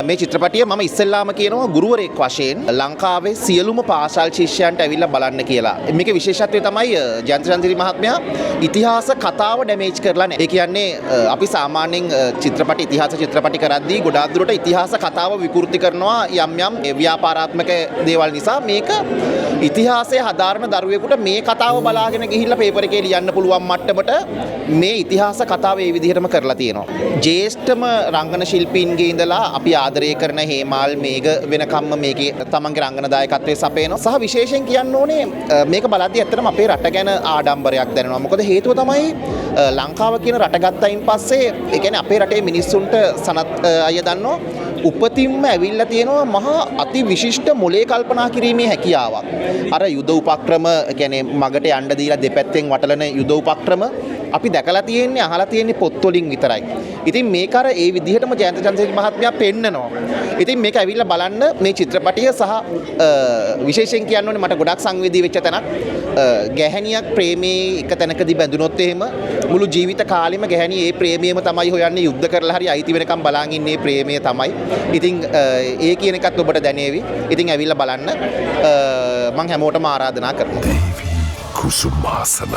මේ චිත්‍රපටිය මම ඉස්සෙල්ලාම කියනවා ගුරුවරයෙක් වශයෙන් ලංකාවේ සියලුම පාසල් ශිෂ්‍යයන්ට ඇවිල්ලා බලන්න කියලා. මේකේ විශේෂත්වය තමයි ජයන්ත චන්ද්‍රි මහත්මයා ඉතිහාස කතාව ඩැමේජ් කරලා නැහැ. ඒ කියන්නේ අපි සාමාන්‍යයෙන් චිත්‍රපටි ඉතිහාස චිත්‍රපටි කරද්දී ගොඩාක් දුරට ඉතිහාස කතාව විකෘති කරනවා යම් යම් ව්‍යාපාරාත්මක දේවල් නිසා. මේක ඉතිහාසයේ හදාරන දරුවෙකුට මේ කතාව බලාගෙන ගිහිල්ලා පේපර් එකේ ලියන්න පුළුවන් මට්ටමට මේ ඉතිහාස කතාව ඒ විදිහටම කරලා තියෙනවා. ජ්‍යෙෂ්ඨම රංගන ශිල්පීන්ගේ ඉඳලා අපි ආදරය කරන හේමාල් මේඝ වෙනකම්ම මේකේ තමන්ගේ රංගන දායකත්වයේ සපයනවා. සහ විශේෂයෙන් කියන්න ඕනේ මේක බලද්දී ඇත්තටම අපේ රට ගැන ආඩම්බරයක් දැනෙනවා. මොකද හේතුව තමයි ලංකාව කියන රට ගත්තයින් පස්සේ ඒ කියන්නේ අපේ රටේ මිනිස්සුන්ට සනත් අය දන්නවා උපතින්ම ඇවිල්ලා තියෙනවා මහා අති විශිෂ්ට මොලේ කල්පනා කිරීමේ හැකියාවක්. අර යුද උපක්‍රම කියන්නේ මගට යන්න දීලා දෙපැත්තෙන් වටලන යුද උපක්‍රම අපි දැකලා තියෙන්නේ අහලා තියෙන්නේ පොත් වලින් විතරයි. ඉතින් මේක අර ඒ විදිහටම ජයන්ත චන්ද්‍රසේන මහත්මයා පෙන්නනවා. ඉතින් මේක ඇවිල්ලා බලන්න මේ චිත්‍රපටිය සහ විශේෂයෙන් කියන්න ඕනේ මට ගොඩක් සංවේදී වෙච්ච තැනක් ගැහැණියක් ප්‍රේමයේ එක තැනකදී බැඳුනොත් එහෙම මුළු ජීවිත කාලෙම ගැහැණිය ඒ ප්‍රේමයම තමයි හොයන්නේ යුද්ධ කරලා හරි අයිති වෙනකම් බලාගෙන ඉන්නේ ප්‍රේමය තමයි. ඉතින් ඒ කියන එකත් ඔබට දැනේවි. ඉතින් ඇවිල්ලා බලන්න මම හැමෝටම ආරාධනා කරනවා. කුසුමාසන